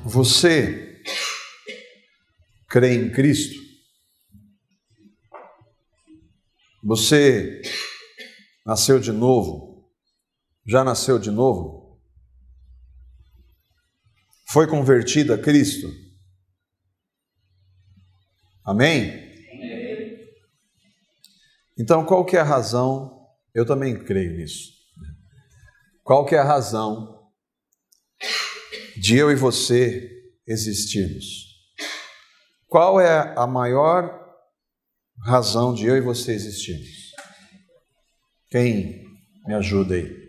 Você crê em Cristo? Você nasceu de novo? Já nasceu de novo? Foi convertido a Cristo? Amém? Então, qual que é a razão? Eu também creio nisso. Qual que é a razão de eu e você existirmos? Qual é a maior razão de eu e você existirmos? Quem me ajuda aí?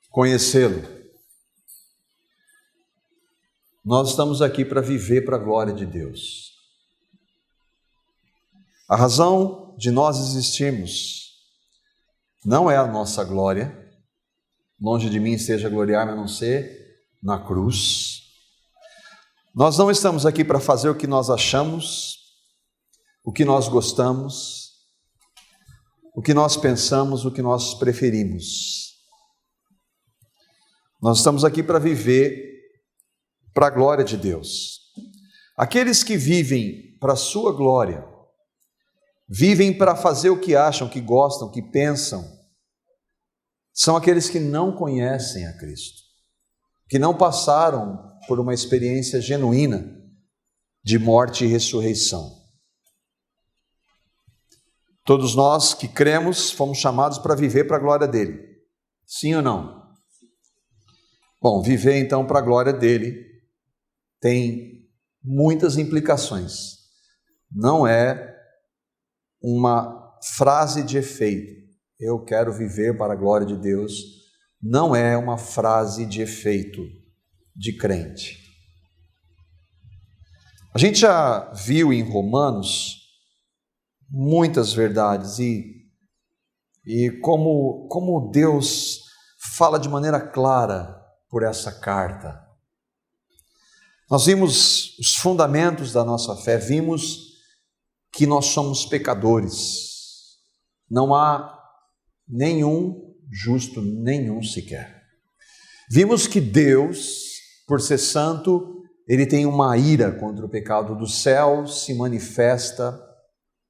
Conhecê-lo. Nós estamos aqui para viver para a glória de Deus. A razão de nós existirmos não é a nossa glória. Longe de mim esteja gloriar-me a não ser na cruz. Nós não estamos aqui para fazer o que nós achamos, o que nós gostamos, o que nós pensamos, o que nós preferimos. Nós estamos aqui para viver para a glória de Deus. Aqueles que vivem para a sua glória, vivem para fazer o que acham, que gostam, que pensam, são aqueles que não conhecem a Cristo, que não passaram por uma experiência genuína de morte e ressurreição. Todos nós que cremos fomos chamados para viver para a glória dele. Sim ou não? Bom, viver então para a glória dele tem muitas implicações. Não é uma frase de efeito. Eu quero viver para a glória de Deus. Não é uma frase de efeito de crente. A gente já viu em Romanos muitas verdades e como Deus fala de maneira clara por essa carta. Nós vimos os fundamentos da nossa fé, vimos que nós somos pecadores. Não há nenhum justo, nenhum sequer. Vimos que Deus, por ser santo, ele tem uma ira contra o pecado. Do céu se manifesta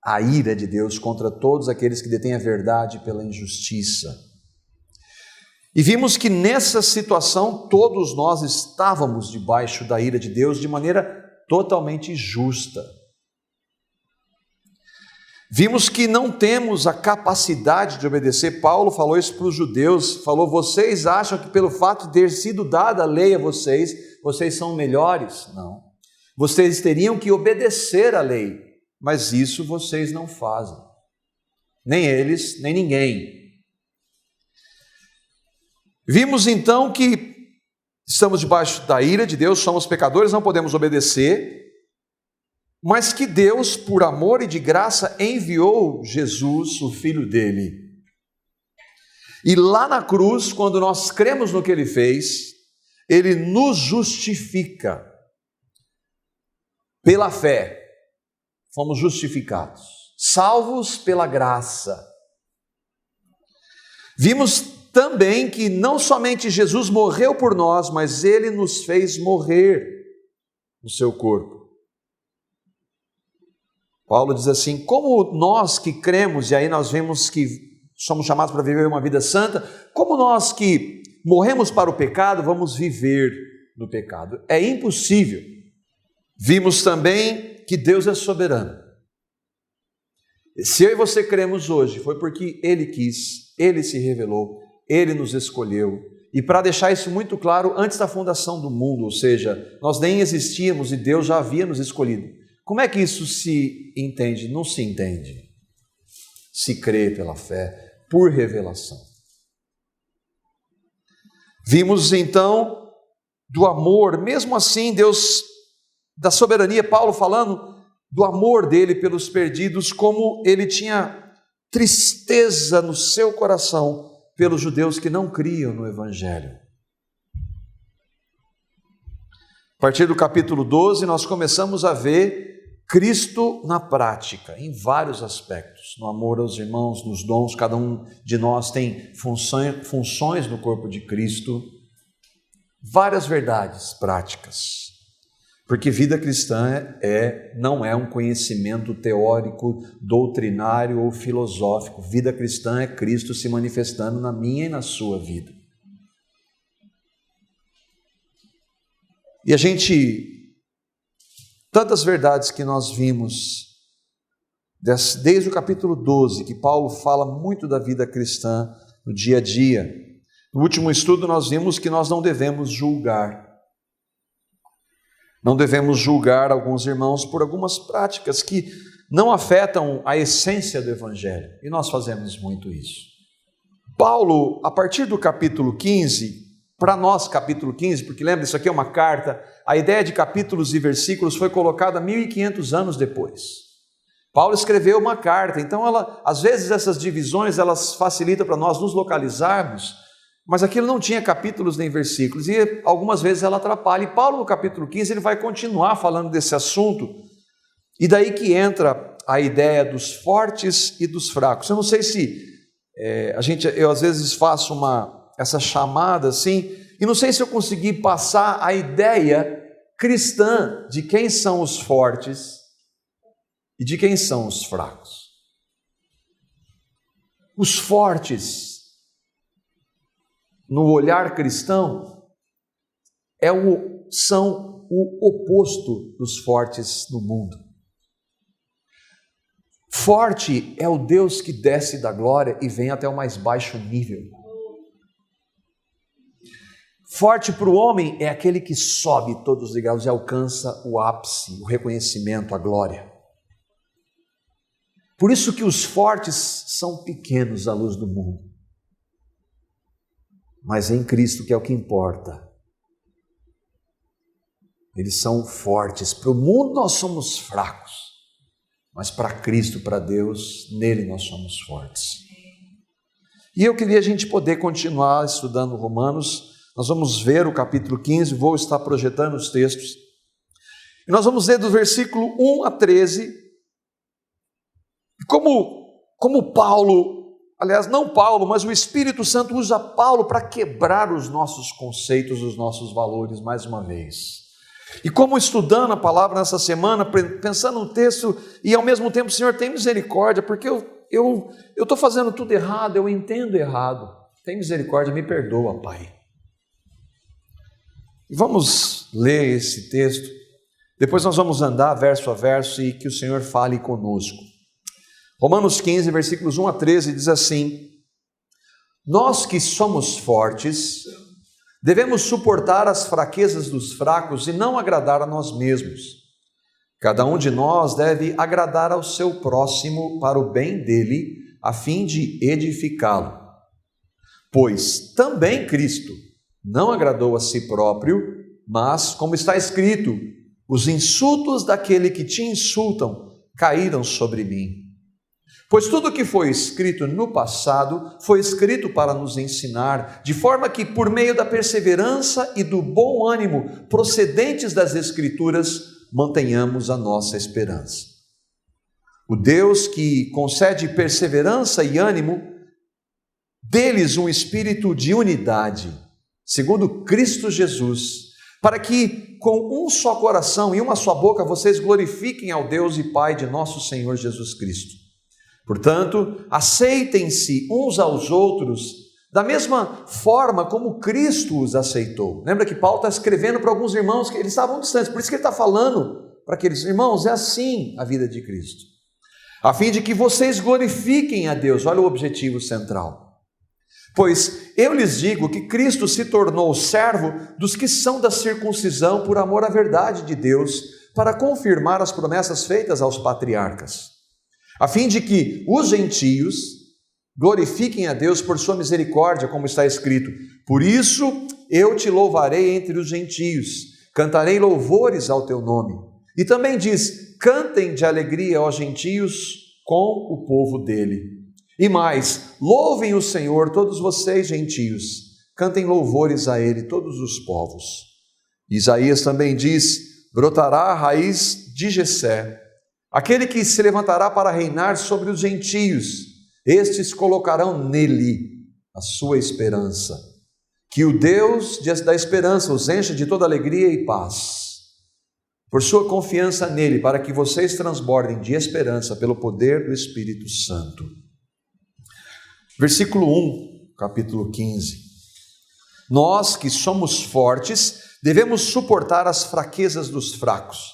a ira de Deus contra todos aqueles que detêm a verdade pela injustiça. E vimos que nessa situação todos nós estávamos debaixo da ira de Deus de maneira totalmente justa. Vimos que não temos a capacidade de obedecer. Paulo falou isso para os judeus, falou: vocês acham que pelo fato de ter sido dada a lei a vocês são melhores? Não. Vocês teriam que obedecer a lei, mas isso vocês não fazem. Nem eles, nem ninguém. Vimos então que estamos debaixo da ira de Deus, somos pecadores, não podemos obedecer, mas que Deus, por amor e de graça, enviou Jesus, o Filho dele. E lá na cruz, quando nós cremos no que ele fez, ele nos justifica. Pela fé, fomos justificados, salvos pela graça. Vimos também que não somente Jesus morreu por nós, mas ele nos fez morrer no seu corpo. Paulo diz assim: como nós que cremos, e aí nós vemos que somos chamados para viver uma vida santa, como nós que morremos para o pecado, vamos viver no pecado? É impossível. Vimos também que Deus é soberano. Se eu e você cremos hoje, foi porque ele quis, ele se revelou, ele nos escolheu. E para deixar isso muito claro, antes da fundação do mundo, ou seja, nós nem existíamos e Deus já havia nos escolhido. Como é que isso se entende? Não se entende. Se crê pela fé, por revelação. Vimos então do amor, mesmo assim Deus, da soberania, Paulo falando do amor dele pelos perdidos, como ele tinha tristeza no seu coração pelos judeus que não criam no Evangelho. A partir do capítulo 12, nós começamos a ver Cristo na prática, em vários aspectos, no amor aos irmãos, nos dons, cada um de nós tem funções no corpo de Cristo, várias verdades práticas, porque vida cristã não é um conhecimento teórico, doutrinário ou filosófico. Vida cristã é Cristo se manifestando na minha e na sua vida. E tantas verdades que nós vimos, desde o capítulo 12, que Paulo fala muito da vida cristã no dia a dia. No último estudo nós vimos que nós não devemos julgar. Não devemos julgar alguns irmãos por algumas práticas que não afetam a essência do Evangelho. E nós fazemos muito isso. Paulo, a partir do capítulo 15, para nós capítulo 15, porque lembra, isso aqui é uma carta, a ideia de capítulos e versículos foi colocada 1500 anos depois. Paulo escreveu uma carta, então às vezes essas divisões elas facilitam para nós nos localizarmos, mas aquilo não tinha capítulos nem versículos, e algumas vezes ela atrapalha. E Paulo no capítulo 15 ele vai continuar falando desse assunto, e daí que entra a ideia dos fortes e dos fracos. Eu não sei se eu às vezes faço essa chamada assim, e não sei se eu consegui passar a ideia cristã de quem são os fortes e de quem são os fracos. Os fortes, no olhar cristão, são o oposto dos fortes no mundo. Forte é o Deus que desce da glória e vem até o mais baixo nível. Forte para o homem é aquele que sobe todos os degraus e alcança o ápice, o reconhecimento, a glória. Por isso que os fortes são pequenos à luz do mundo. Mas em Cristo que é o que importa. Eles são fortes. Para o mundo nós somos fracos. Mas para Cristo, para Deus, nele nós somos fortes. E eu queria a gente poder continuar estudando Romanos. Nós vamos ver o capítulo 15, vou estar projetando os textos. E nós vamos ler do versículo 1 a 13. Como Paulo, aliás, não Paulo, mas o Espírito Santo usa Paulo para quebrar os nossos conceitos, os nossos valores, mais uma vez. E como estudando a palavra nessa semana, pensando no texto, e ao mesmo tempo, Senhor, tem misericórdia, porque eu estou fazendo tudo errado, eu entendo errado. Tem misericórdia, me perdoa, Pai. E vamos ler esse texto, depois nós vamos andar verso a verso e que o Senhor fale conosco. Romanos 15, versículos 1 a 13 diz assim: Nós que somos fortes, devemos suportar as fraquezas dos fracos e não agradar a nós mesmos. Cada um de nós deve agradar ao seu próximo para o bem dele, a fim de edificá-lo. Pois também Cristo não agradou a si próprio, mas, como está escrito, os insultos daquele que te insultam caíram sobre mim. Pois tudo o que foi escrito no passado foi escrito para nos ensinar, de forma que, por meio da perseverança e do bom ânimo procedentes das Escrituras, mantenhamos a nossa esperança. O Deus que concede perseverança e ânimo, deles um espírito de unidade, segundo Cristo Jesus, para que com um só coração e uma só boca vocês glorifiquem ao Deus e Pai de nosso Senhor Jesus Cristo. Portanto, aceitem-se uns aos outros da mesma forma como Cristo os aceitou. Lembra que Paulo está escrevendo para alguns irmãos que eles estavam distantes, por isso que ele está falando para aqueles irmãos, é assim a vida de Cristo, a fim de que vocês glorifiquem a Deus. Olha o objetivo central. Pois eu lhes digo que Cristo se tornou servo dos que são da circuncisão por amor à verdade de Deus, para confirmar as promessas feitas aos patriarcas, a fim de que os gentios glorifiquem a Deus por sua misericórdia, como está escrito: por isso eu te louvarei entre os gentios, cantarei louvores ao teu nome. E também diz: cantem de alegria aos gentios com o povo dele. E mais, louvem o Senhor todos vocês gentios, cantem louvores a ele todos os povos. Isaías também diz: brotará a raiz de Jessé, aquele que se levantará para reinar sobre os gentios, estes colocarão nele a sua esperança. Que o Deus da esperança os encha de toda alegria e paz, por sua confiança nele, para que vocês transbordem de esperança pelo poder do Espírito Santo. Versículo 1, capítulo 15. Nós que somos fortes, devemos suportar as fraquezas dos fracos,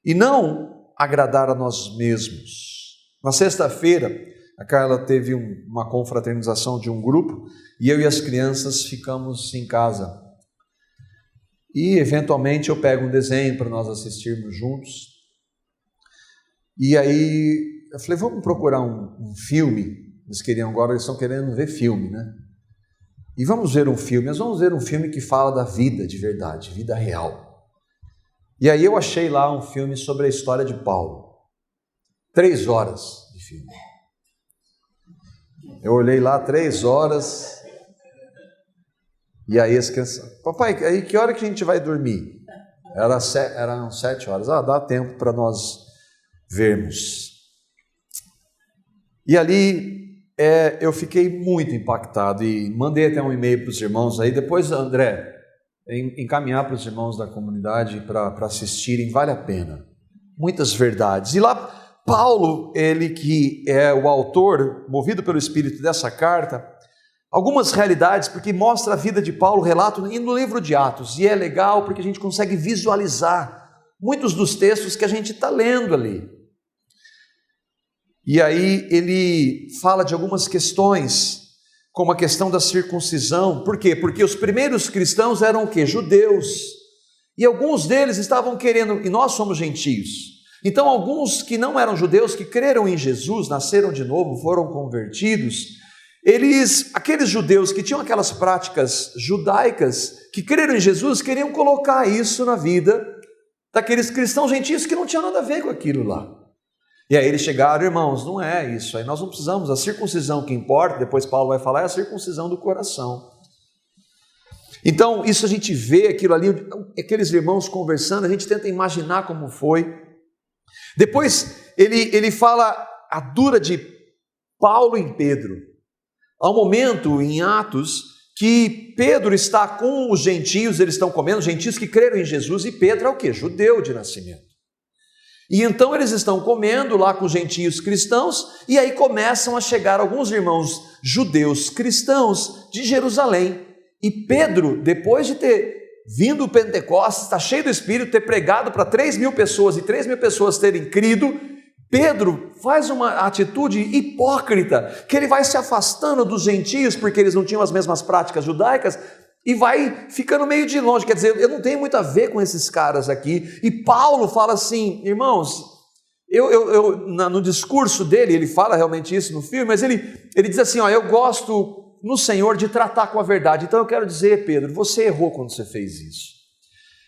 e não agradar a nós mesmos. Na sexta-feira, a Carla teve uma confraternização de um grupo, e eu e as crianças ficamos em casa. E, eventualmente, eu pego um desenho para nós assistirmos juntos. E aí, eu falei, vamos procurar um filme. Eles queriam agora, eles estão querendo ver filme, né? E vamos ver um filme. Nós vamos ver um filme que fala da vida de verdade, vida real. E aí eu achei lá um filme sobre a história de Paulo. 3 horas de filme. Eu olhei lá 3 horas... E aí as crianças, papai, aí que hora que a gente vai dormir? Eram 7 horas. Dá tempo para nós vermos. E ali eu fiquei muito impactado e mandei até um e-mail para os irmãos aí. Depois, André, encaminhar para os irmãos da comunidade para assistirem, vale a pena. Muitas verdades. E lá, Paulo, ele que é o autor, movido pelo Espírito dessa carta, algumas realidades, porque mostra a vida de Paulo, relato no livro de Atos, e é legal porque a gente consegue visualizar muitos dos textos que a gente está lendo ali. E aí ele fala de algumas questões, como a questão da circuncisão. Por quê? Porque os primeiros cristãos eram o quê? Judeus. E alguns deles estavam querendo, e nós somos gentios. Então alguns que não eram judeus, que creram em Jesus, nasceram de novo, foram convertidos, aqueles judeus que tinham aquelas práticas judaicas, que creram em Jesus, queriam colocar isso na vida daqueles cristãos gentios que não tinham nada a ver com aquilo lá. E aí eles chegaram, irmãos, não é isso, aí nós não precisamos, a circuncisão que importa, depois Paulo vai falar, é a circuncisão do coração. Então isso a gente vê aquilo ali, aqueles irmãos conversando, a gente tenta imaginar como foi. Depois ele fala a dura de Paulo em Pedro. Há um momento em Atos que Pedro está com os gentios, eles estão comendo, gentios que creram em Jesus, e Pedro é o quê? Judeu de nascimento. E então eles estão comendo lá com os gentios cristãos, e aí começam a chegar alguns irmãos judeus cristãos de Jerusalém. E Pedro, depois de ter vindo o Pentecostes, está cheio do Espírito, ter pregado para 3.000 pessoas e 3.000 pessoas terem crido, Pedro faz uma atitude hipócrita, que ele vai se afastando dos gentios, porque eles não tinham as mesmas práticas judaicas, e vai ficando meio de longe, quer dizer, eu não tenho muito a ver com esses caras aqui. E Paulo fala assim, irmãos, no discurso dele, ele fala realmente isso no filme, mas ele diz assim, eu gosto no Senhor de tratar com a verdade, então eu quero dizer, Pedro, você errou quando você fez isso.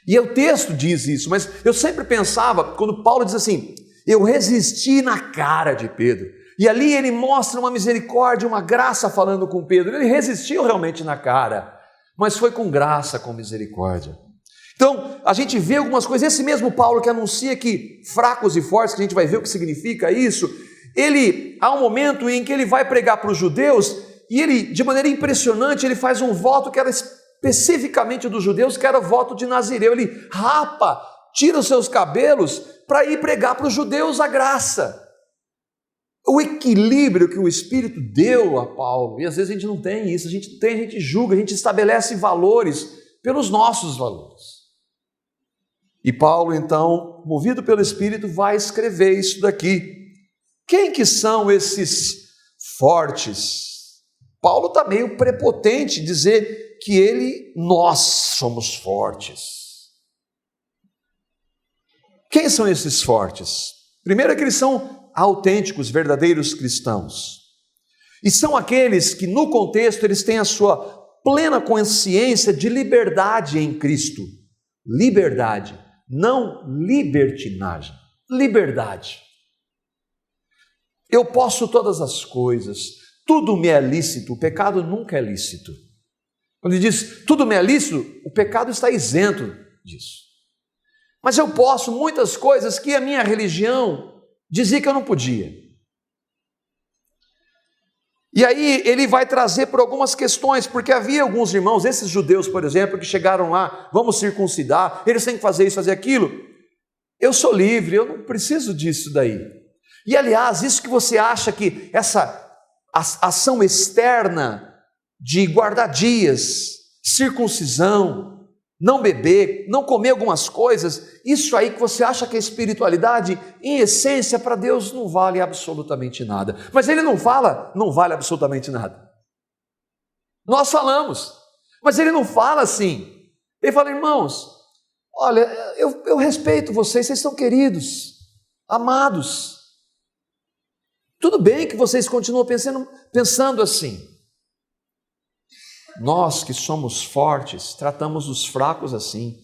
E o texto diz isso, mas eu sempre pensava, quando Paulo diz assim, eu resisti na cara de Pedro, e ali ele mostra uma misericórdia, uma graça falando com Pedro, ele resistiu realmente na cara, mas foi com graça, com misericórdia. Então, a gente vê algumas coisas, esse mesmo Paulo que anuncia que fracos e fortes, que a gente vai ver o que significa isso, há um momento em que ele vai pregar para os judeus, e ele, de maneira impressionante, ele faz um voto que era especificamente dos judeus, que era o voto de Nazireu, ele rapa, tira os seus cabelos, para ir pregar para os judeus a graça. O equilíbrio que o Espírito deu a Paulo, e às vezes a gente não tem isso, a gente julga, a gente estabelece valores pelos nossos valores. E Paulo, então, movido pelo Espírito, vai escrever isso daqui. Quem que são esses fortes? Paulo está meio prepotente em dizer que nós somos fortes. Quem são esses fortes? Primeiro é que eles são autênticos, verdadeiros cristãos. E são aqueles que no contexto eles têm a sua plena consciência de liberdade em Cristo. Liberdade, não libertinagem. Liberdade. Eu posso todas as coisas, tudo me é lícito, o pecado nunca é lícito. Quando ele diz tudo me é lícito, o pecado está isento disso. Mas eu posso muitas coisas que a minha religião dizia que eu não podia. E aí ele vai trazer por algumas questões, porque havia alguns irmãos, esses judeus, por exemplo, que chegaram lá, vamos circuncidar, eles têm que fazer isso, fazer aquilo. Eu sou livre, eu não preciso disso daí. E aliás, isso que você acha que essa ação externa de guardar dias, circuncisão, não beber, não comer algumas coisas, isso aí que você acha que é espiritualidade, em essência, para Deus não vale absolutamente nada. Mas ele não fala, não vale absolutamente nada. Nós falamos, mas ele não fala assim. Ele fala, irmãos, olha, eu respeito vocês são queridos, amados. Tudo bem que vocês continuam pensando assim. Nós que somos fortes, tratamos os fracos assim.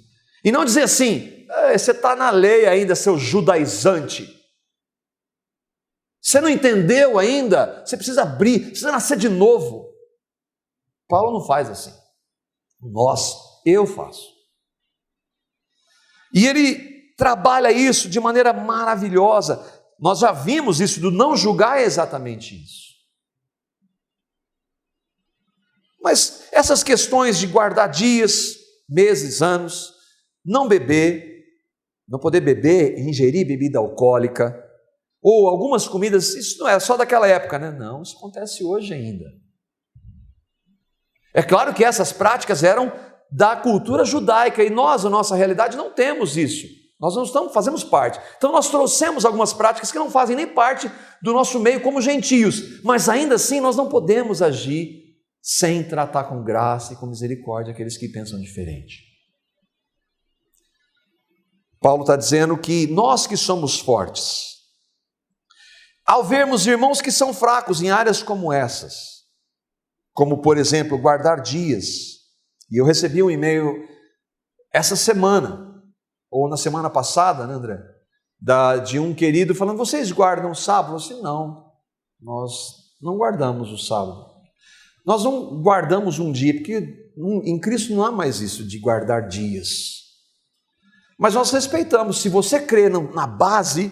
E não dizer assim, você está na lei ainda, seu judaizante. Você não entendeu ainda, você precisa abrir, precisa nascer de novo. Paulo não faz assim. Eu faço. E ele trabalha isso de maneira maravilhosa. Nós já vimos isso, do não julgar é exatamente isso. Mas essas questões de guardar dias, meses, anos, não beber, não poder beber, ingerir bebida alcoólica, ou algumas comidas, isso não é só daquela época, né? Não, isso acontece hoje ainda. É claro que essas práticas eram da cultura judaica e nós, a nossa realidade, não temos isso. Nós não fazemos parte. Então nós trouxemos algumas práticas que não fazem nem parte do nosso meio como gentios, mas ainda assim nós não podemos agir sem tratar com graça e com misericórdia aqueles que pensam diferente. Paulo está dizendo que nós que somos fortes, ao vermos irmãos que são fracos em áreas como essas, como por exemplo guardar dias, e eu recebi um e-mail essa semana, ou na semana passada, né, André? De um querido falando, vocês guardam o sábado? Eu disse, não, nós não guardamos o sábado. Nós não guardamos um dia, porque em Cristo não há mais isso de guardar dias. Mas nós respeitamos, se você crê na base,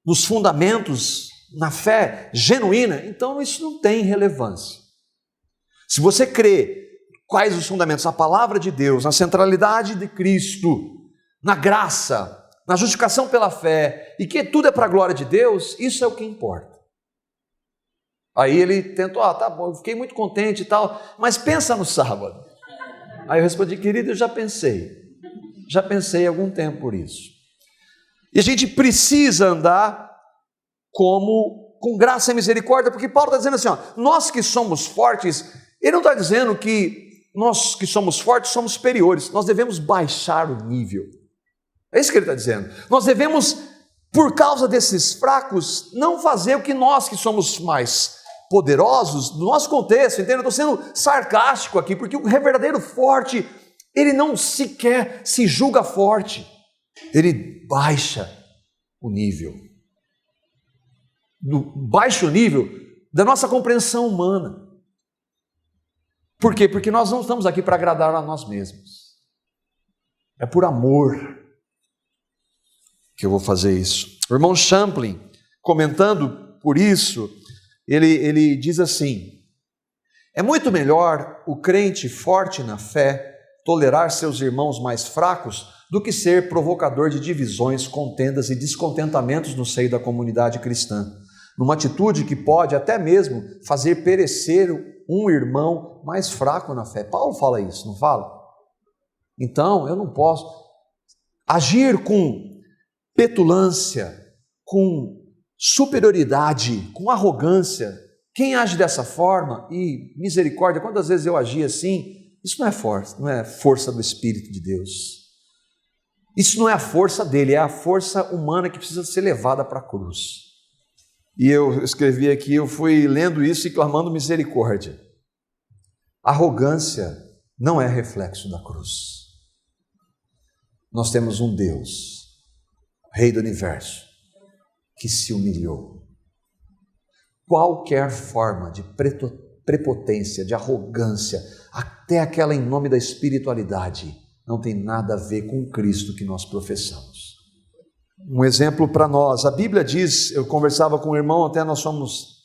nos fundamentos, na fé genuína, então isso não tem relevância. Se você crê quais os fundamentos, a palavra de Deus, na centralidade de Cristo, na graça, na justificação pela fé, e que tudo é para a glória de Deus, isso é o que importa. Aí ele tentou, tá bom, eu fiquei muito contente e tal, mas pensa no sábado. Aí eu respondi, querido, eu já pensei há algum tempo por isso. E a gente precisa andar com graça e misericórdia, porque Paulo está dizendo assim, nós que somos fortes, ele não está dizendo que nós que somos fortes somos superiores, nós devemos baixar o nível. É isso que ele está dizendo. Nós devemos, por causa desses fracos, não fazer o que nós que somos mais poderosos, no nosso contexto, entende? Eu estou sendo sarcástico aqui, porque o verdadeiro forte, ele não sequer se julga forte, ele baixa o nível, baixa o nível da nossa compreensão humana. Por quê? Porque nós não estamos aqui para agradar a nós mesmos, é por amor que eu vou fazer isso. O irmão Champlin, comentando por isso, ele diz assim, é muito melhor o crente forte na fé tolerar seus irmãos mais fracos do que ser provocador de divisões, contendas e descontentamentos no seio da comunidade cristã, numa atitude que pode até mesmo fazer perecer um irmão mais fraco na fé. Paulo fala isso, não fala? Então, eu não posso agir com petulância, com superioridade, com arrogância. Quem age dessa forma, e misericórdia, quantas vezes eu agi assim, isso não é força do Espírito de Deus. Isso não é a força dele, é a força humana que precisa ser levada para a cruz. E eu escrevi aqui, eu fui lendo isso e clamando misericórdia. Arrogância não é reflexo da cruz. Nós temos um Deus, Rei do Universo, que se humilhou. Qualquer forma de prepotência, de arrogância, até aquela em nome da espiritualidade, não tem nada a ver com o Cristo que nós professamos. Um exemplo para nós. A Bíblia diz, eu conversava com um irmão, até nós fomos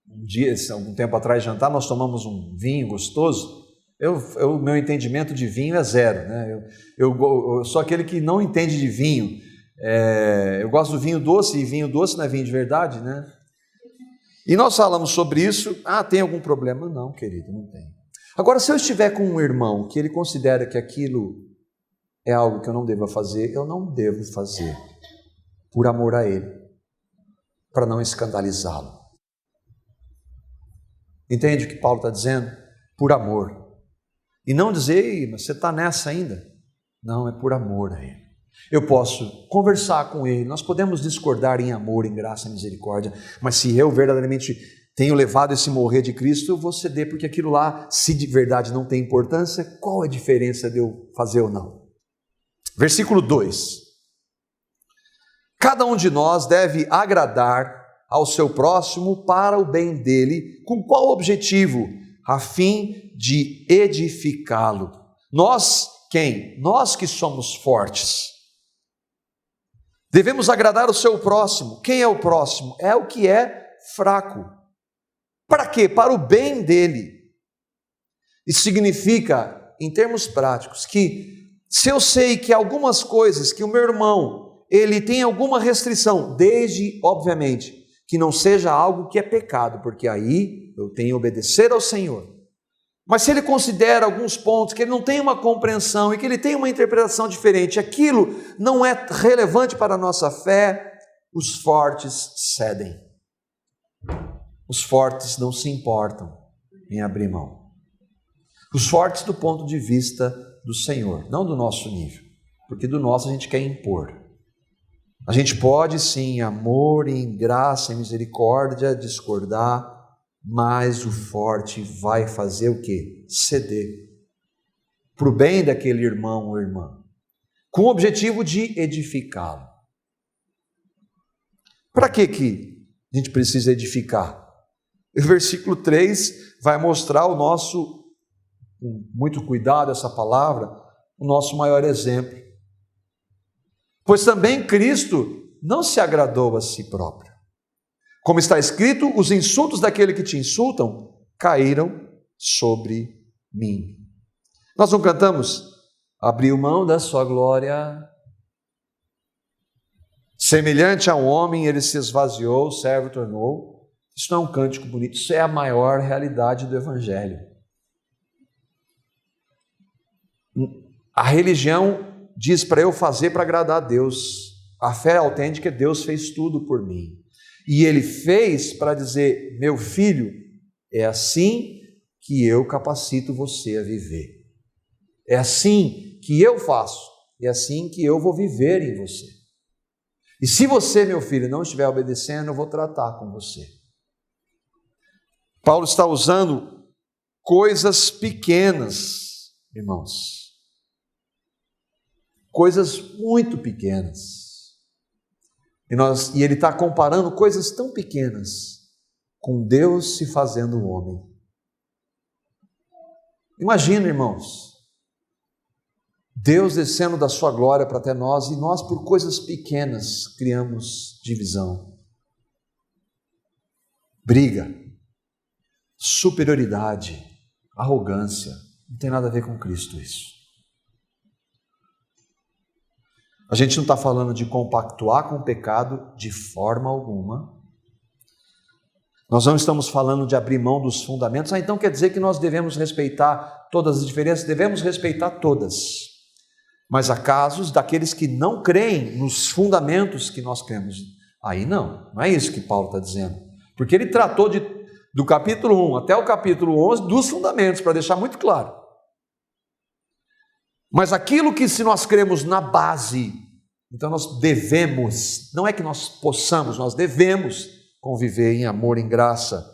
um dia, algum tempo atrás, jantar, nós tomamos um vinho gostoso. Meu entendimento de vinho é zero, né? Eu sou aquele que não entende de vinho. Eu gosto do vinho doce, e vinho doce não é vinho de verdade, né? E nós falamos sobre isso. Tem algum problema? Não, querido, não tem. Agora, se eu estiver com um irmão que ele considera que aquilo é algo que eu não devo fazer, eu não devo fazer por amor a ele, para não escandalizá-lo. Entende o que Paulo está dizendo? Por amor. E não dizer, mas você está nessa ainda. Não, é por amor a ele. Eu posso conversar com ele, nós podemos discordar em amor, em graça e misericórdia, mas se eu verdadeiramente tenho levado esse morrer de Cristo, eu vou ceder, porque aquilo lá, se de verdade não tem importância, qual é a diferença de eu fazer ou não? Versículo 2. Cada um de nós deve agradar ao seu próximo para o bem dele, com qual objetivo? A fim de edificá-lo. Nós, quem? Nós que somos fortes. Devemos agradar o seu próximo. Quem é o próximo? É o que é fraco. Para quê? Para o bem dele. Isso significa, em termos práticos, que se eu sei que algumas coisas que o meu irmão, ele tem alguma restrição, desde, obviamente, que não seja algo que é pecado, porque aí eu tenho que obedecer ao Senhor. Mas se ele considera alguns pontos que ele não tem uma compreensão e que ele tem uma interpretação diferente, aquilo não é relevante para a nossa fé, os fortes cedem. Os fortes não se importam em abrir mão. Os fortes do ponto de vista do Senhor, não do nosso nível, porque do nosso a gente quer impor. A gente pode sim, em amor, em graça, em misericórdia, discordar, mas o forte vai fazer o quê? Ceder. Para o bem daquele irmão ou irmã, com o objetivo de edificá-lo. Para que a gente precisa edificar? O versículo 3 vai mostrar o nosso, com muito cuidado essa palavra, o nosso maior exemplo. Pois também Cristo não se agradou a si próprio. Como está escrito, os insultos daquele que te insultam caíram sobre mim. Nós não cantamos? Abriu mão da sua glória. Semelhante a um homem, ele se esvaziou, servo tornou. Isso não é um cântico bonito, isso é a maior realidade do Evangelho. A religião diz para eu fazer para agradar a Deus. A fé autêntica é Deus fez tudo por mim. E Ele fez para dizer, meu filho, é assim que eu capacito você a viver. É assim que eu faço. É assim que eu vou viver em você. E se você, meu filho, não estiver obedecendo, eu vou tratar com você. Paulo está usando coisas pequenas, irmãos. Coisas muito pequenas. E ele está comparando coisas tão pequenas com Deus se fazendo homem. Imagina, irmãos, Deus descendo da sua glória para até nós e nós por coisas pequenas criamos divisão, briga, superioridade, arrogância. Não tem nada a ver com Cristo isso. A gente não está falando de compactuar com o pecado de forma alguma. Nós não estamos falando de abrir mão dos fundamentos. Então quer dizer que nós devemos respeitar todas as diferenças? Devemos respeitar todas. Mas há casos daqueles que não creem nos fundamentos que nós cremos. Aí não é isso que Paulo está dizendo. Porque ele tratou do capítulo 1 até o capítulo 11 dos fundamentos, para deixar muito claro. Mas aquilo que se nós cremos na base, então nós devemos, não é que nós possamos, nós devemos conviver em amor, em graça.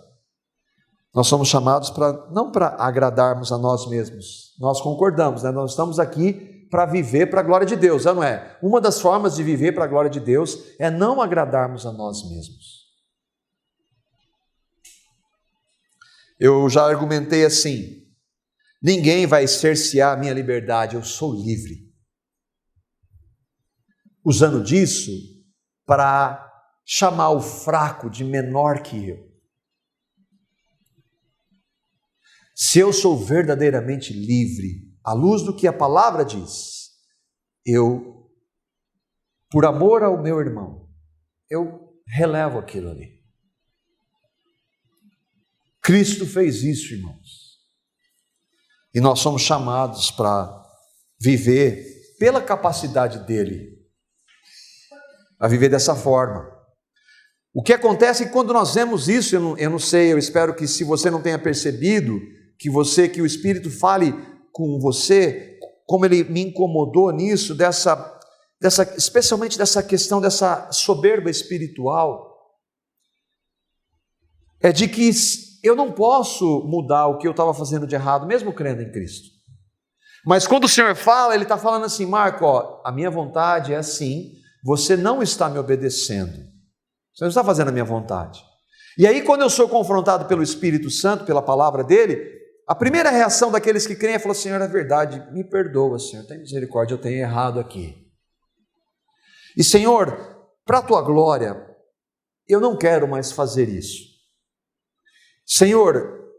Nós somos chamados não para agradarmos a nós mesmos, nós concordamos, né? Nós estamos aqui para viver para a glória de Deus, não é? Uma das formas de viver para a glória de Deus é não agradarmos a nós mesmos. Eu já argumentei assim, ninguém vai cercear a minha liberdade, eu sou livre. Usando disso, para chamar o fraco de menor que eu. Se eu sou verdadeiramente livre, à luz do que a palavra diz, eu, por amor ao meu irmão, eu relevo aquilo ali. Cristo fez isso, irmãos. E nós somos chamados para viver pela capacidade dele, a viver dessa forma. O que acontece é que quando nós vemos isso, eu não sei, eu espero que se você não tenha percebido, que o Espírito fale com você, como ele me incomodou nisso, especialmente dessa questão dessa soberba espiritual, é de que eu não posso mudar o que eu estava fazendo de errado, mesmo crendo em Cristo. Mas quando o Senhor fala, Ele está falando assim: Marco, a minha vontade é assim, você não está me obedecendo, você não está fazendo a minha vontade. E aí quando eu sou confrontado pelo Espírito Santo, pela palavra dele, a primeira reação daqueles que creem é falar: Senhor, é verdade, me perdoa, Senhor, tem misericórdia, eu tenho errado aqui. E Senhor, para a tua glória, eu não quero mais fazer isso. Senhor,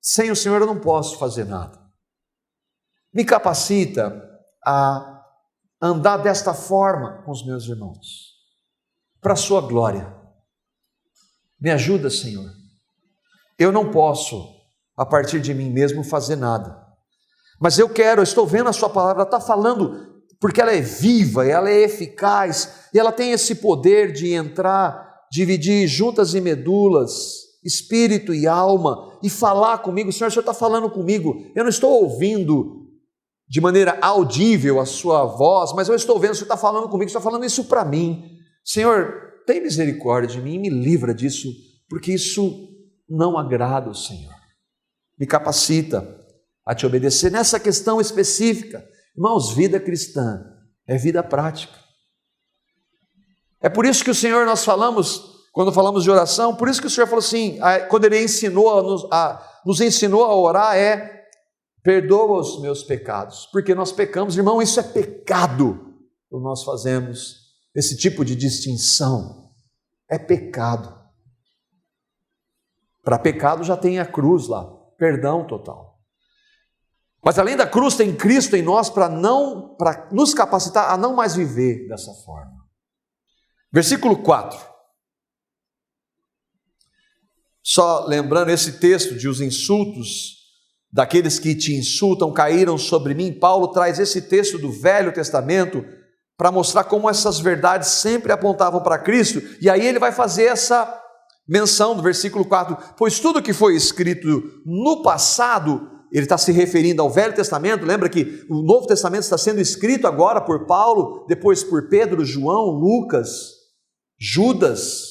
sem o Senhor eu não posso fazer nada. Me capacita a andar desta forma com os meus irmãos, para a sua glória. Me ajuda, Senhor. Eu não posso, a partir de mim mesmo, fazer nada. Mas eu estou vendo a sua palavra, ela está falando, porque ela é viva, ela é eficaz, e ela tem esse poder de entrar, dividir juntas e medulas, espírito e alma, e falar comigo. Senhor, o Senhor está falando comigo, eu não estou ouvindo de maneira audível a sua voz, mas eu estou vendo, o Senhor está falando comigo, está falando isso para mim. Senhor, tem misericórdia de mim, me livra disso, porque isso não agrada o Senhor. Me capacita a te obedecer nessa questão específica. Irmãos, vida cristã é vida prática. É por isso que o Senhor, nós falamos, quando falamos de oração, por isso que o Senhor falou assim, quando Ele nos ensinou a orar, perdoa os meus pecados, porque nós pecamos. Irmão, isso é pecado, quando nós fazemos esse tipo de distinção, é pecado. Para pecado já tem a cruz lá, perdão total. Mas além da cruz tem Cristo em nós para nos capacitar a não mais viver dessa forma. Versículo 4. Só lembrando esse texto de os insultos daqueles que te insultam caíram sobre mim, Paulo traz esse texto do Velho Testamento para mostrar como essas verdades sempre apontavam para Cristo, e aí ele vai fazer essa menção do versículo 4, pois tudo que foi escrito no passado, ele está se referindo ao Velho Testamento. Lembra que o Novo Testamento está sendo escrito agora por Paulo, depois por Pedro, João, Lucas, Judas.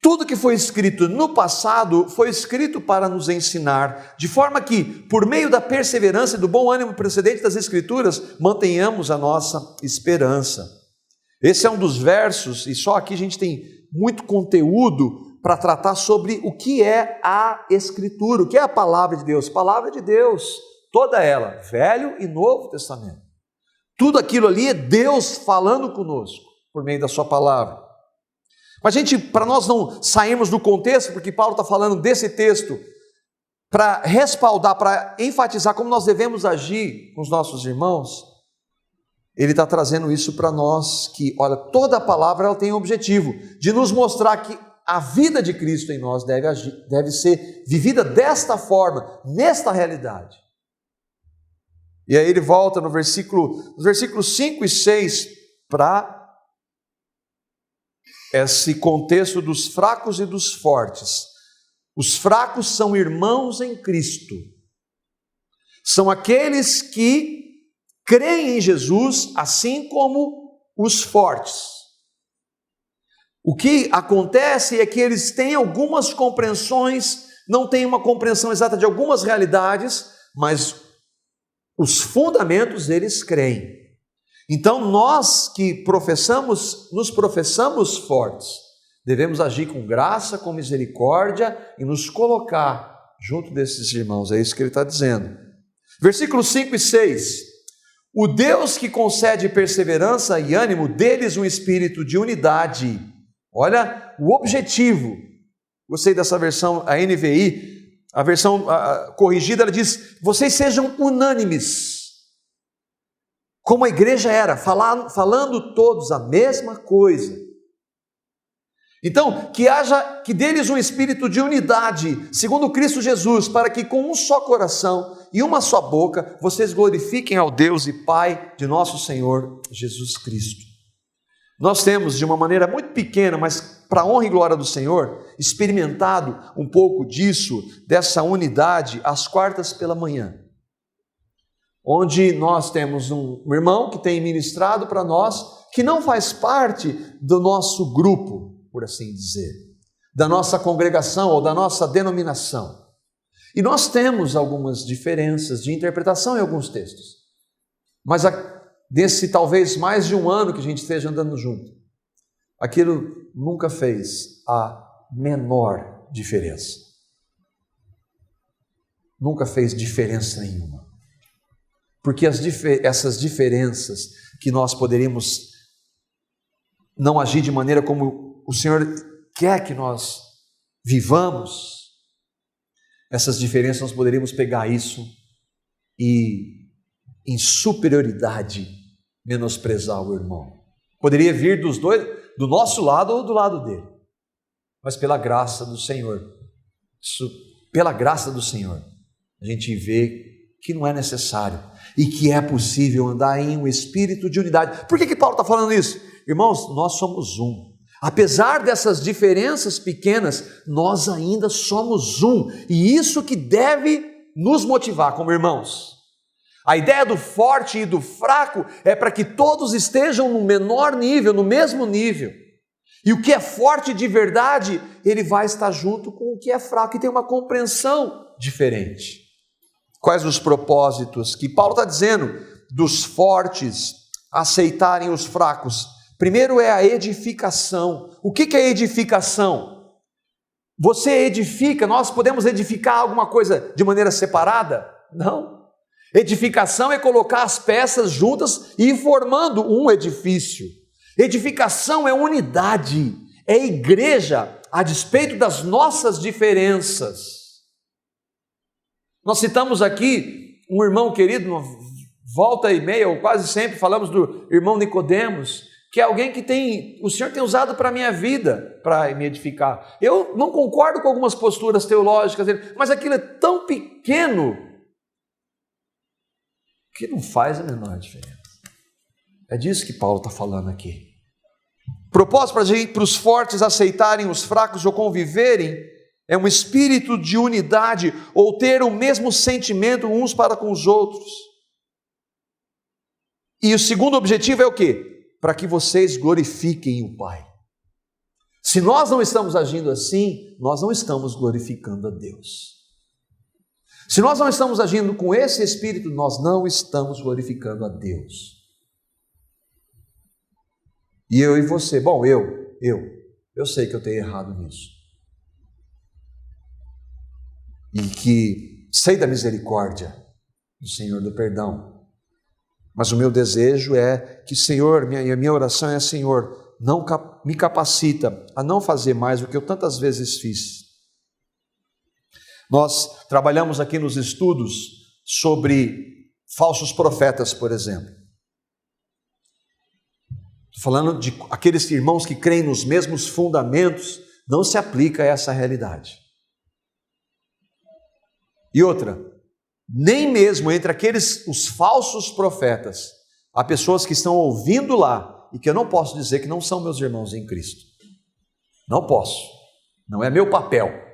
Tudo que foi escrito no passado foi escrito para nos ensinar, de forma que, por meio da perseverança e do bom ânimo precedente das Escrituras, mantenhamos a nossa esperança. Esse é um dos versos, e só aqui a gente tem muito conteúdo para tratar sobre o que é a Escritura, o que é a Palavra de Deus. Palavra de Deus, toda ela, Velho e Novo Testamento. Tudo aquilo ali é Deus falando conosco, por meio da sua palavra. Mas para nós não sairmos do contexto, porque Paulo está falando desse texto, para respaldar, para enfatizar como nós devemos agir com os nossos irmãos, ele está trazendo isso para nós, que, olha, toda a palavra ela tem o objetivo de nos mostrar que a vida de Cristo em nós deve ser vivida desta forma, nesta realidade. E aí ele volta nos versículos 5 e 6 para esse contexto dos fracos e dos fortes. Os fracos são irmãos em Cristo, são aqueles que creem em Jesus, assim como os fortes. O que acontece é que eles têm algumas compreensões, não têm uma compreensão exata de algumas realidades, mas os fundamentos eles creem. Então nós que nos professamos fortes, devemos agir com graça, com misericórdia e nos colocar junto desses irmãos. É isso que ele está dizendo. Versículos 5 e 6. O Deus que concede perseverança e ânimo, deles um espírito de unidade. Olha o objetivo. Gostei dessa versão, a NVI, a versão corrigida, ela diz: vocês sejam unânimes, como a igreja era, falando todos a mesma coisa. Então, que deles um espírito de unidade, segundo Cristo Jesus, para que com um só coração e uma só boca, vocês glorifiquem ao Deus e Pai de nosso Senhor Jesus Cristo. Nós temos, de uma maneira muito pequena, mas para a honra e glória do Senhor, experimentado um pouco disso, dessa unidade, às quartas pela manhã, onde nós temos um irmão que tem ministrado para nós, que não faz parte do nosso grupo, por assim dizer, da nossa congregação ou da nossa denominação. E nós temos algumas diferenças de interpretação em alguns textos, mas desse talvez mais de um ano que a gente esteja andando junto, aquilo nunca fez a menor diferença. Nunca fez diferença nenhuma. Porque essas diferenças que nós poderíamos não agir de maneira como o Senhor quer que nós vivamos, essas diferenças nós poderíamos pegar isso e, em superioridade, menosprezar o irmão. Poderia vir dos dois, do nosso lado ou do lado dele, mas pela graça do Senhor, pela graça do Senhor, a gente vê que não é necessário e que é possível andar em um espírito de unidade. Por que Paulo está falando isso? Irmãos, nós somos um. Apesar dessas diferenças pequenas, nós ainda somos um, e isso que deve nos motivar como irmãos. A ideia do forte e do fraco é para que todos estejam no menor nível, no mesmo nível. E o que é forte de verdade, ele vai estar junto com o que é fraco, e tem uma compreensão diferente. Quais os propósitos que Paulo está dizendo dos fortes aceitarem os fracos? Primeiro é a edificação. O que é edificação? Você edifica, nós podemos edificar alguma coisa de maneira separada? Não. Edificação é colocar as peças juntas e ir formando um edifício. Edificação é unidade, é igreja, a despeito das nossas diferenças. Nós citamos aqui um irmão querido, volta e meia, ou quase sempre falamos do irmão Nicodemos, que é alguém que o Senhor tem usado para a minha vida, para me edificar. Eu não concordo com algumas posturas teológicas dele, mas aquilo é tão pequeno que não faz a menor diferença. É disso que Paulo está falando aqui. Propósito para os fortes aceitarem os fracos ou conviverem é um espírito de unidade ou ter o mesmo sentimento uns para com os outros. E o segundo objetivo é o quê? Para que vocês glorifiquem o Pai. Se nós não estamos agindo assim, nós não estamos glorificando a Deus. Se nós não estamos agindo com esse espírito, nós não estamos glorificando a Deus. E eu e você, bom, eu sei que eu tenho errado nisso. E que sei da misericórdia do Senhor, do perdão. Mas o meu desejo é que, Senhor, a minha oração é, Senhor, não me capacita a não fazer mais o que eu tantas vezes fiz. Nós trabalhamos aqui nos estudos sobre falsos profetas, por exemplo. Falando de aqueles irmãos que creem nos mesmos fundamentos, não se aplica a essa realidade. E outra, nem mesmo entre os falsos profetas, há pessoas que estão ouvindo lá, e que eu não posso dizer que não são meus irmãos em Cristo. Não posso, não é meu papel.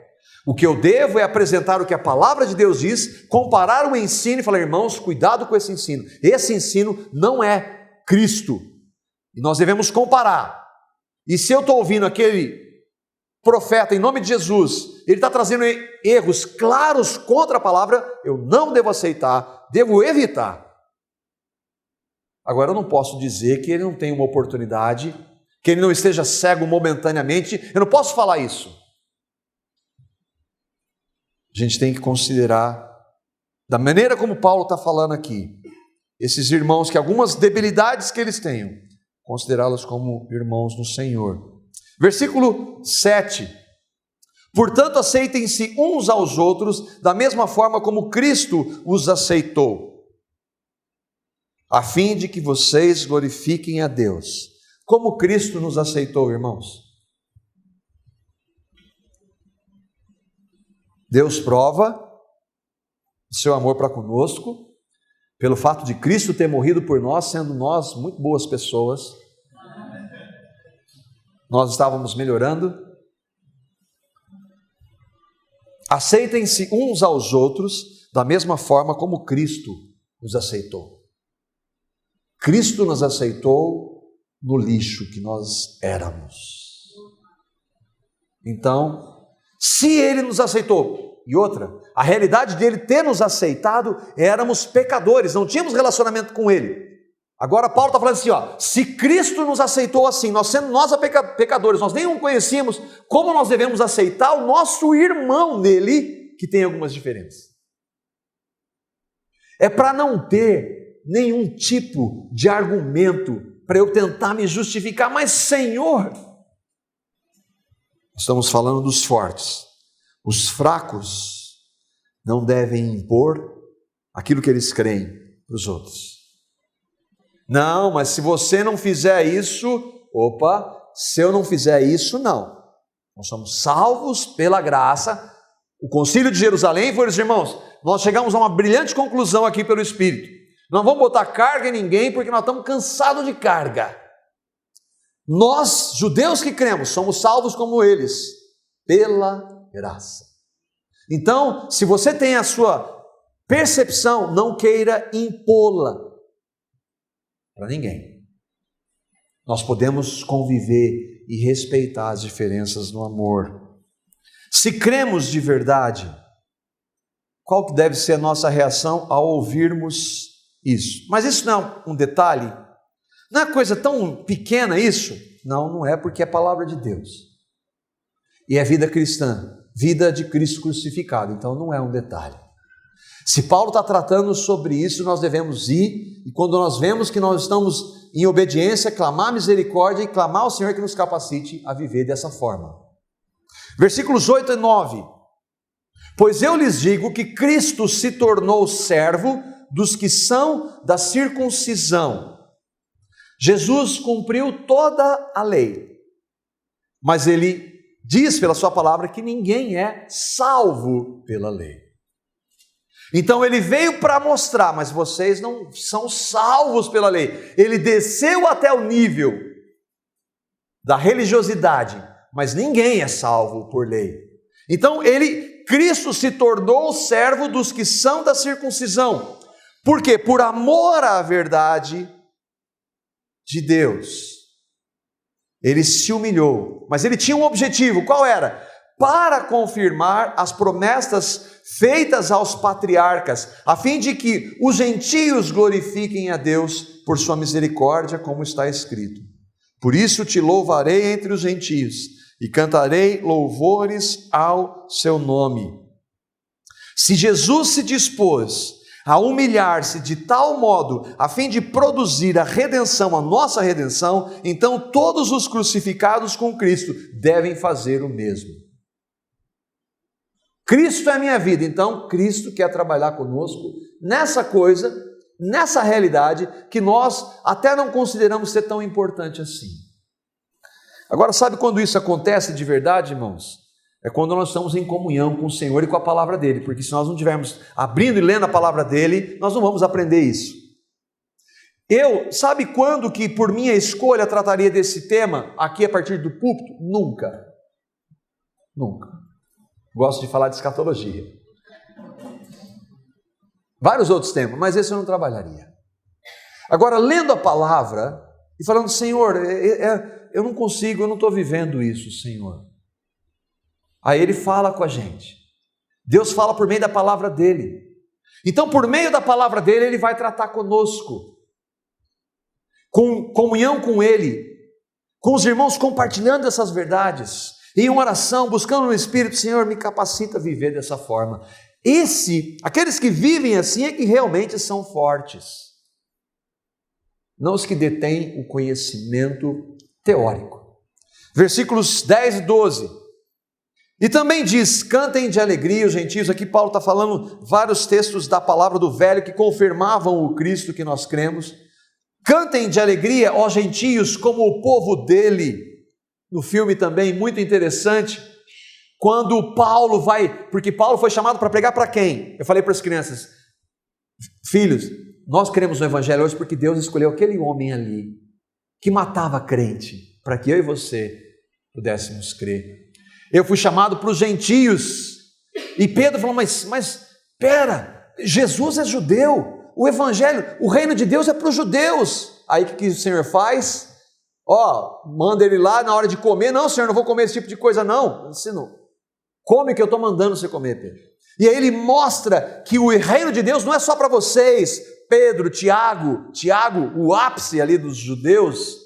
O que eu devo é apresentar o que a palavra de Deus diz, comparar o ensino e falar, irmãos, cuidado com esse ensino. Esse ensino não é Cristo. E nós devemos comparar. E se eu estou ouvindo aquele profeta em nome de Jesus, ele está trazendo erros claros contra a palavra, eu não devo aceitar, devo evitar. Agora eu não posso dizer que ele não tem uma oportunidade, que ele não esteja cego momentaneamente, eu não posso falar isso. A gente tem que considerar, da maneira como Paulo está falando aqui, esses irmãos, que algumas debilidades que eles tenham, considerá-los como irmãos no Senhor. Versículo 7. Portanto, aceitem-se uns aos outros da mesma forma como Cristo os aceitou, a fim de que vocês glorifiquem a Deus. Como Cristo nos aceitou, irmãos? Deus prova o seu amor para conosco pelo fato de Cristo ter morrido por nós, sendo nós muito boas pessoas. Nós estávamos melhorando. Aceitem-se uns aos outros da mesma forma como Cristo os aceitou. Cristo nos aceitou no lixo que nós éramos. Então, se Ele nos aceitou, e outra, a realidade dele ter nos aceitado, éramos pecadores, não tínhamos relacionamento com Ele. Agora Paulo está falando assim, se Cristo nos aceitou assim, nós sendo nós pecadores, nós nem o conhecíamos, como nós devemos aceitar o nosso irmão nele, que tem algumas diferenças. É para não ter nenhum tipo de argumento para eu tentar me justificar, mas Senhor, estamos falando dos fortes. Os fracos não devem impor aquilo que eles creem para os outros. Não, mas se você não fizer isso, se eu não fizer isso, não. Nós somos salvos pela graça. O Concílio de Jerusalém foi, irmãos, nós chegamos a uma brilhante conclusão aqui pelo Espírito. Não vamos botar carga em ninguém, porque nós estamos cansados de carga. Nós, judeus que cremos, somos salvos como eles, pela graça. Então, se você tem a sua percepção, não queira impô-la para ninguém. Nós podemos conviver e respeitar as diferenças no amor. Se cremos de verdade, qual que deve ser a nossa reação ao ouvirmos isso? Mas isso não é um detalhe? Não é coisa tão pequena isso? Não, não é, porque é palavra de Deus. E é vida cristã, vida de Cristo crucificado, então não é um detalhe. Se Paulo está tratando sobre isso, nós devemos ir, e quando nós vemos que nós estamos em obediência, clamar misericórdia e clamar ao Senhor que nos capacite a viver dessa forma. Versículos 8 e 9. Pois eu lhes digo que Cristo se tornou servo dos que são da circuncisão. Jesus cumpriu toda a lei, mas ele diz pela sua palavra que ninguém é salvo pela lei. Então ele veio para mostrar, mas vocês não são salvos pela lei. Ele desceu até o nível da religiosidade, mas ninguém é salvo por lei. Então Cristo se tornou servo dos que são da circuncisão. Por quê? Por amor à verdade de Deus. Ele se humilhou, mas ele tinha um objetivo, qual era? Para confirmar as promessas feitas aos patriarcas, a fim de que os gentios glorifiquem a Deus por sua misericórdia, como está escrito. Por isso te louvarei entre os gentios e cantarei louvores ao seu nome. Se Jesus se dispôs a humilhar-se de tal modo, a fim de produzir a redenção, a nossa redenção, então todos os crucificados com Cristo devem fazer o mesmo. Cristo é a minha vida, então Cristo quer trabalhar conosco nessa coisa, nessa realidade que nós até não consideramos ser tão importante assim. Agora, sabe quando isso acontece de verdade, irmãos? É quando nós estamos em comunhão com o Senhor e com a palavra dele, porque se nós não estivermos abrindo e lendo a palavra dele, nós não vamos aprender isso. Sabe quando que por minha escolha trataria desse tema aqui a partir do púlpito? Nunca. Gosto de falar de escatologia. Vários outros temas, mas esse eu não trabalharia. Agora, lendo a palavra e falando, Senhor, eu não consigo, eu não estou vivendo isso, Senhor. Aí ele fala com a gente. Deus fala por meio da palavra dele. Então, por meio da palavra dele, ele vai tratar conosco. Com comunhão com ele, com os irmãos compartilhando essas verdades, em oração, buscando no Espírito, Senhor, me capacita a viver dessa forma. Aqueles que vivem assim é que realmente são fortes. não os que detêm o conhecimento teórico. Versículos 10 e 12. E também diz, cantem de alegria os gentios. Aqui Paulo está falando vários textos da palavra do velho que confirmavam o Cristo que nós cremos. Cantem de alegria, ó gentios, como o povo dele. No filme também, muito interessante, quando Paulo vai, porque Paulo foi chamado para pregar para quem? Eu falei para as crianças, filhos, nós queremos o evangelho hoje porque Deus escolheu aquele homem ali, que matava crente, para que eu e você pudéssemos crer. Eu fui chamado para os gentios, e Pedro falou, mas espera, Jesus é judeu, o evangelho, o reino de Deus é para os judeus. Aí o que o Senhor faz? Manda ele lá na hora de comer. Não, Senhor, não vou comer esse tipo de coisa não. Ensino, come o que eu estou mandando você comer, Pedro. E aí ele mostra que o reino de Deus não é só para vocês, Pedro, Tiago, o ápice ali dos judeus.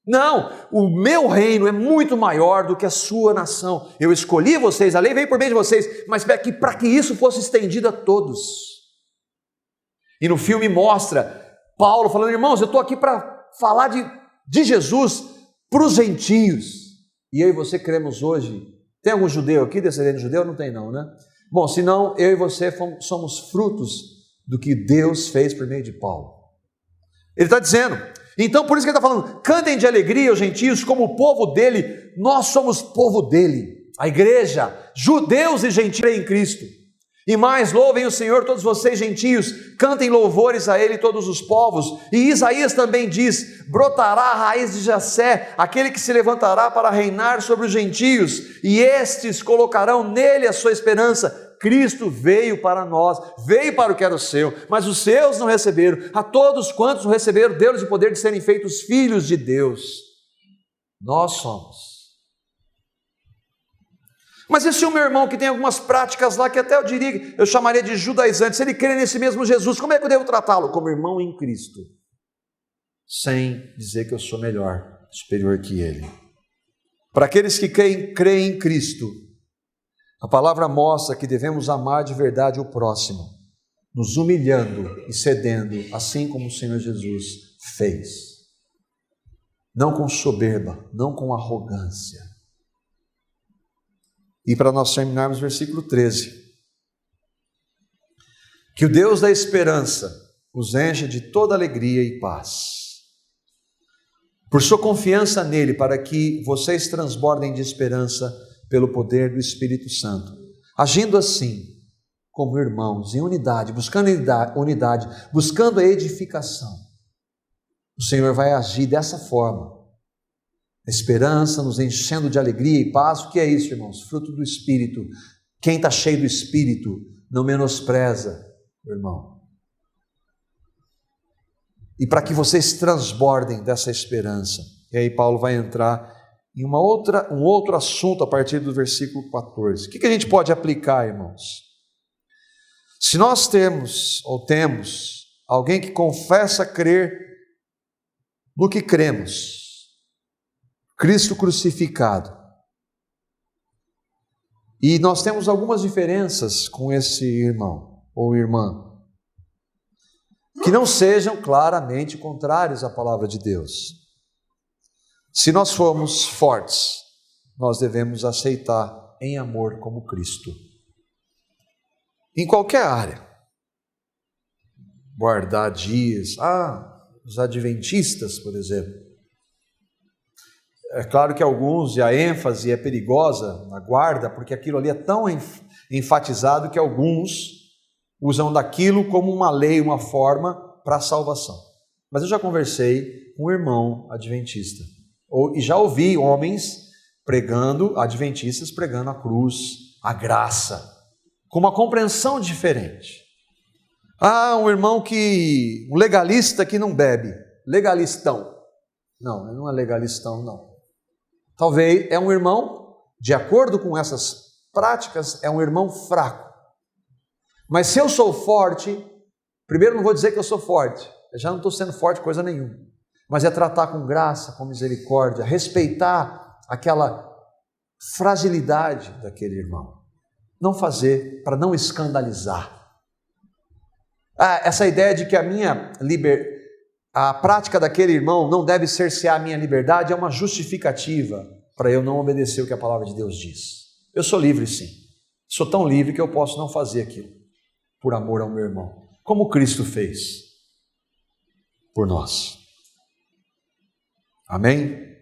Não, o meu reino é muito maior do que a sua nação. Eu escolhi vocês, a lei veio por meio de vocês, mas para que isso fosse estendido a todos. E no filme mostra Paulo falando, irmãos, eu estou aqui para falar de Jesus para os gentios. E eu e você cremos hoje. Tem algum judeu aqui, descendente de judeu? Não tem não, né? Bom, senão eu e você somos frutos do que Deus fez por meio de Paulo. Ele está dizendo, então por isso que ele está falando, cantem de alegria os gentios como o povo dele, nós somos povo dele, a igreja, judeus e gentios em Cristo. E mais, louvem o Senhor todos vocês gentios, cantem louvores a Ele todos os povos. E Isaías também diz, brotará a raiz de Jessé, aquele que se levantará para reinar sobre os gentios, e estes colocarão nele a sua esperança. Cristo veio para nós, veio para o que era o seu, mas os seus não receberam. A todos quantos o receberam, deu-lhes o poder de serem feitos filhos de Deus. Nós somos. Mas e se o meu irmão que tem algumas práticas lá, que até eu chamaria de judaizante, se ele crê nesse mesmo Jesus, como é que eu devo tratá-lo? Como irmão em Cristo, sem dizer que eu sou melhor, superior que ele. Para aqueles que creem em Cristo, a palavra mostra que devemos amar de verdade o próximo, nos humilhando e cedendo, assim como o Senhor Jesus fez. Não com soberba, não com arrogância. E para nós terminarmos, versículo 13. Que o Deus da esperança os encha de toda alegria e paz, por sua confiança nele, para que vocês transbordem de esperança pelo poder do Espírito Santo, agindo assim, como irmãos, em unidade, buscando a edificação. O Senhor vai agir dessa forma, a esperança nos enchendo de alegria e paz. O que é isso, irmãos? Fruto do Espírito. Quem está cheio do Espírito não menospreza o irmão. E para que vocês transbordem dessa esperança. E aí Paulo vai entrar em um outro assunto a partir do versículo 14. O que a gente pode aplicar, irmãos? Se nós temos alguém que confessa crer no que cremos, Cristo crucificado, e nós temos algumas diferenças com esse irmão ou irmã, que não sejam claramente contrários à palavra de Deus. Se nós formos fortes, nós devemos aceitar em amor como Cristo, em qualquer área. Guardar dias, os adventistas, por exemplo. É claro que alguns, e a ênfase é perigosa na guarda, porque aquilo ali é tão enfatizado que alguns usam daquilo como uma lei, uma forma para a salvação. Mas eu já conversei com um irmão adventista, e já ouvi homens adventistas pregando a cruz, a graça, com uma compreensão diferente. Um legalista que não bebe, legalistão. Não, ele não é legalistão, não. Talvez é um irmão, de acordo com essas práticas, é um irmão fraco. Mas se eu sou forte, primeiro não vou dizer que eu sou forte, eu já não estou sendo forte coisa nenhuma, mas é tratar com graça, com misericórdia, respeitar aquela fragilidade daquele irmão, não fazer para não escandalizar. Essa ideia de que a a prática daquele irmão não deve cercear a minha liberdade, é uma justificativa para eu não obedecer o que a palavra de Deus diz. Eu sou livre, sim. Sou tão livre que eu posso não fazer aquilo por amor ao meu irmão, como Cristo fez por nós. Amém?